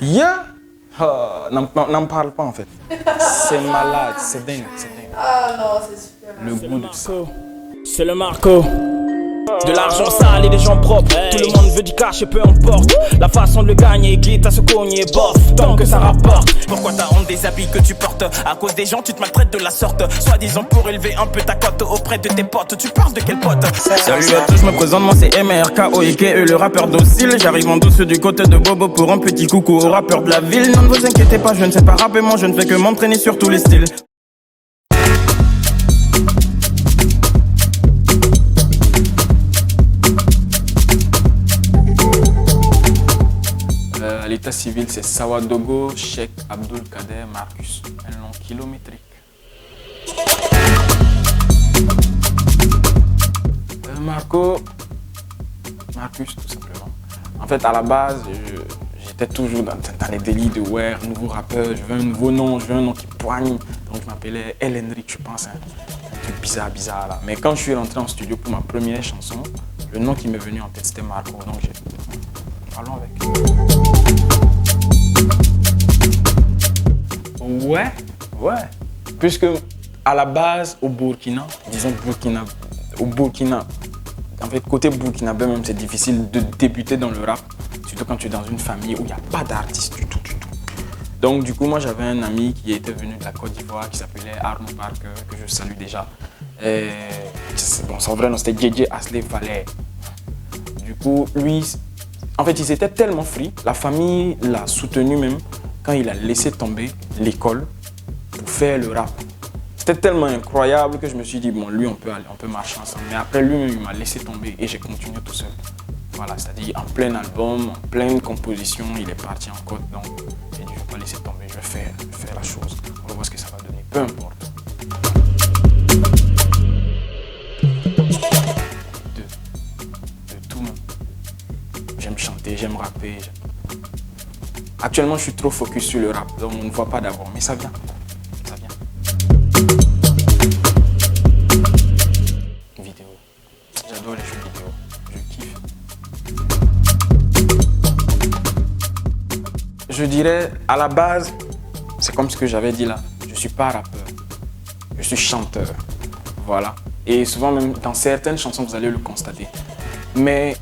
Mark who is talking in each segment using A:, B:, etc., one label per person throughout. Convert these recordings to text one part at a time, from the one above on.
A: Yeah. N'en me parle pas en fait. C'est malade, c'est dingue, c'est dingue.
B: Ah non, c'est super.
A: Le goût de ça.
C: C'est le Marco. De l'argent sale et des gens propres. Tout le monde veut du cash et peu importe. La façon de le gagner, quitte à se cogner, bof, tant que ça rapporte. Pourquoi t'as honte des habits que tu portes? À cause des gens, tu te maltraites de la sorte. Soi-disant pour élever un peu ta cote auprès de tes potes. Tu parles de quel pote? Salut à tous, je me présente, moi c'est MRK OIK, le rappeur docile. J'arrive en douce du côté de Bobo pour un petit coucou aux rappeurs de la ville. Non, ne vous inquiétez pas, je ne sais pas rapper, moi je ne fais que m'entraîner sur tous les styles.
A: À l'état civil, c'est Sawadogo Cheikh Abdul Kader Marcus, un nom kilométrique. Marcus tout simplement. En fait, à la base, j'étais toujours dans les délits de ouais, nouveau rappeur, je veux un nouveau nom, je veux un nom qui poigne. Donc je m'appelais El Henrik, je pense, un truc bizarre là. Mais quand je suis rentré en studio pour ma première chanson, le nom qui m'est venu en tête c'était Marco. Donc j'ai parlons avec. Ouais. Puisque à la base, au Burkina, en fait, côté burkinabé même, c'est difficile de débuter dans le rap, surtout quand tu es dans une famille où il n'y a pas d'artiste du tout. Donc du coup, moi j'avais un ami qui était venu de la Côte d'Ivoire qui s'appelait Arnaud Parker, que je salue déjà. Et, bon, son vrai nom c'était JJ Asley Valère. Du coup, lui, en fait, ils étaient tellement free, la famille l'a soutenu même quand il a laissé tomber l'école pour faire le rap. C'était tellement incroyable que je me suis dit, bon, lui, on peut marcher ensemble. Mais après, lui-même, il m'a laissé tomber et j'ai continué tout seul. Voilà, c'est-à-dire en plein album, en pleine composition, il est parti en côte. Donc, j'ai dit, je ne vais pas laisser tomber, je vais faire la chose. On va voir ce que ça va donner, peu importe. De tout même. J'aime chanter, j'aime rapper. Actuellement, je suis trop focus sur le rap, donc on ne voit pas d'abord, mais ça vient. Vidéo. J'adore les jeux vidéo. Je kiffe. Je dirais, à la base, c'est comme ce que j'avais dit là. Je ne suis pas rappeur. Je suis chanteur. Voilà. Et souvent, même dans certaines chansons, vous allez le constater. Mais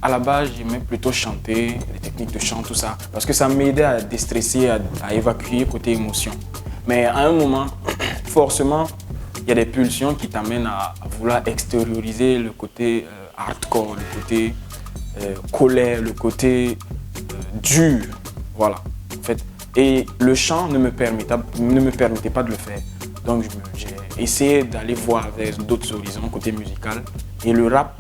A: à la base, j'aimais plutôt chanter, les techniques de chant, tout ça, parce que ça m'aidait à déstresser, à évacuer côté émotion. Mais à un moment, forcément, il y a des pulsions qui t'amènent à vouloir extérioriser le côté hardcore, le côté colère, le côté dur, voilà. En fait, et le chant ne me permettait pas de le faire. Donc j'ai essayé d'aller voir avec d'autres horizons côté musical, et le rap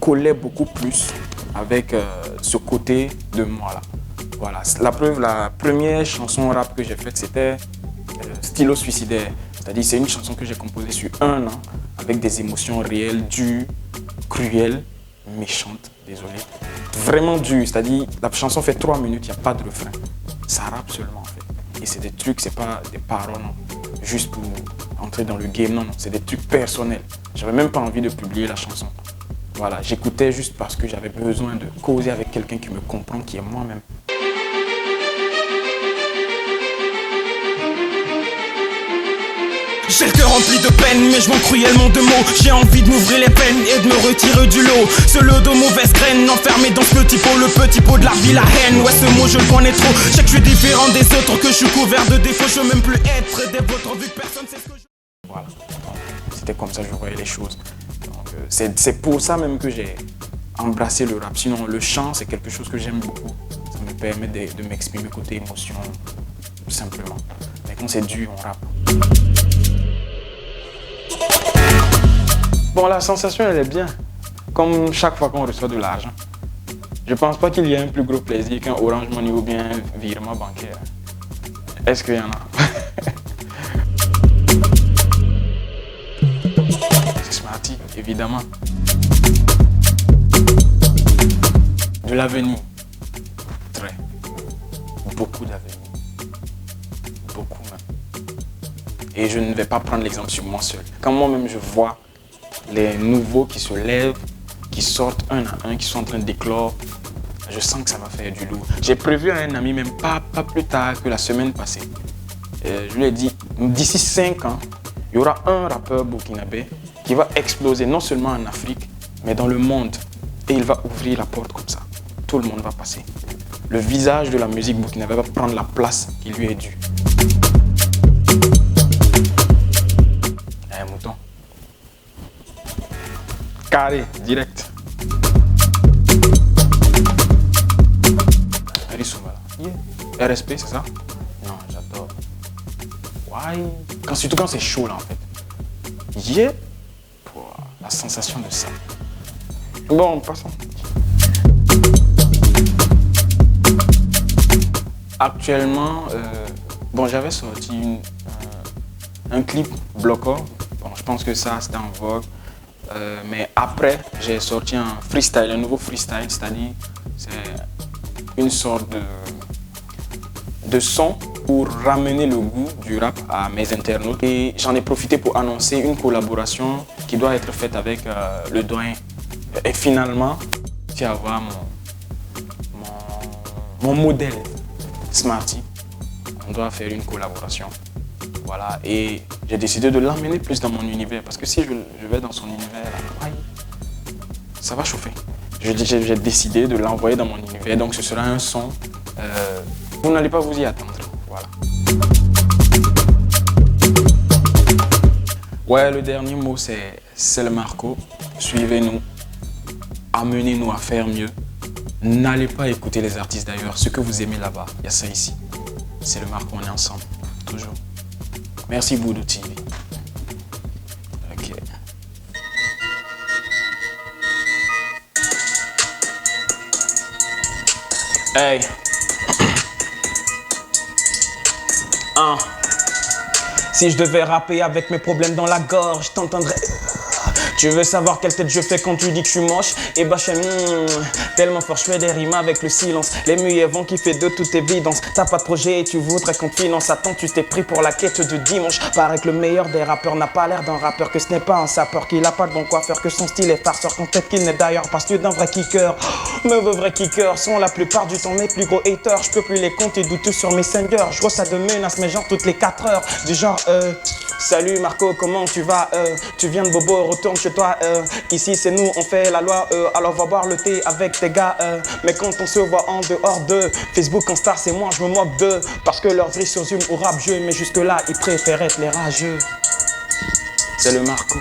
A: collait beaucoup plus avec ce côté de moi là. Voilà, la preuve, la première chanson rap que j'ai faite c'était Stylo Suicidaire. C'est-à-dire c'est une chanson que j'ai composée sur 1 an avec des émotions réelles, dures, cruelles, méchantes, désolé. Vraiment dures, c'est-à-dire la chanson fait 3 minutes, il n'y a pas de refrain. Ça rappe seulement en fait. Et c'est des trucs, c'est pas des paroles non, juste pour entrer dans le game, non, c'est des trucs personnels. J'avais même pas envie de publier la chanson. Voilà, j'écoutais juste parce que j'avais besoin de causer avec quelqu'un qui me comprend, qui est moi-même.
C: J'ai le cœur rempli de peine, mais je manque cruellement de mots. J'ai envie de m'ouvrir les peines et de me retirer du lot. Ce lot de mauvaises graines, enfermé dans ce petit pot, le petit pot de la vie, la haine. Ouais, ce mot je le connais trop. Je sais que je suis différent des autres, que je suis couvert de défauts. Je veux même plus être des vôtres, vu que personne sait ce que je...
A: Voilà, c'était comme ça que je voyais les choses. C'est pour ça même que j'ai embrassé le rap. Sinon, le chant, c'est quelque chose que j'aime beaucoup. Ça me permet de m'exprimer côté émotion, tout simplement. Mais quand c'est dur, on rappe. Bon, la sensation, elle est bien. Comme chaque fois qu'on reçoit de l'argent. Je pense pas qu'il y ait un plus gros plaisir qu'un Orange Money ou bien un virement bancaire. Est-ce qu'il y en a? C'est Smarty, évidemment. De l'avenir. Très. Beaucoup d'avenir. Beaucoup même. Et je ne vais pas prendre l'exemple sur moi seul. Quand moi-même je vois les nouveaux qui se lèvent, qui sortent un à un, qui sont en train d'éclore, je sens que ça va faire du lourd. J'ai prévu à un ami, même pas plus tard que la semaine passée. Je lui ai dit, d'ici 5 ans, il y aura un rappeur burkinabé qui va exploser non seulement en Afrique, mais dans le monde. Et il va ouvrir la porte comme ça. Tout le monde va passer. Le visage de la musique burkinabé va prendre la place qui lui est due. Un mouton. Carré, direct. Yeah. RSP, c'est ça? Non, j'adore. Why? Surtout quand c'est chaud là en fait. Yeah. La sensation de ça. Bon, passons. Actuellement, bon, j'avais sorti un clip bloquant. Bon, je pense que ça, c'était en vogue. Mais après, j'ai sorti un freestyle, un nouveau freestyle, c'est-à-dire c'est une sorte de son pour ramener le goût du rap à mes internautes. Et j'en ai profité pour annoncer une collaboration qui doit être faite avec le doyen. Et finalement, j'ai avoir mon modèle Smarty. On doit faire une collaboration. Voilà, et j'ai décidé de l'emmener plus dans mon univers parce que si je vais dans son univers, ça va chauffer. J'ai décidé de l'envoyer dans mon univers, donc ce sera un son. Vous n'allez pas vous y attendre. Voilà. Ouais, le dernier mot, c'est le Marco. Suivez-nous. Amenez-nous à faire mieux. N'allez pas écouter les artistes d'ailleurs. Ce que vous aimez là-bas, il y a ça ici. C'est le Marco, on est ensemble. Toujours. Merci Boudou TV. Ok. Hey. Si je devais rapper avec mes problèmes dans la gorge, t'entendrais. Tu veux savoir quelle tête je fais quand tu dis que je suis moche? Et bah tellement fort, je fais des rimes avec le silence. Les muets vont kiffer de toute évidence. T'as pas de projet et tu voudrais qu'on te finance. Attends, tu t'es pris pour la quête de dimanche. Paraît que le meilleur des rappeurs n'a pas l'air d'un rappeur, que ce n'est pas un sapeur, qu'il a pas de bon coiffeur, que son style est farceur, qu'en tête qu'il n'est d'ailleurs pas celui d'un vrai kicker. Mais vos vrais kickers sont la plupart du temps mes plus gros haters. Je peux plus les compter douteux sur Messenger. Je reçois de menaces, mais genre toutes les 4 heures. Du genre salut Marco, comment tu vas? Tu viens de Bobo, retourne chez toi. Ici c'est nous, on fait la loi. Alors va boire le thé avec tes gars. Mais quand on se voit en dehors de Facebook en star, c'est moi, je me moque d'eux. Parce que leur vie se résume au rap jeu. Mais jusque là, ils préfèrent être les rageux. C'est le Marco.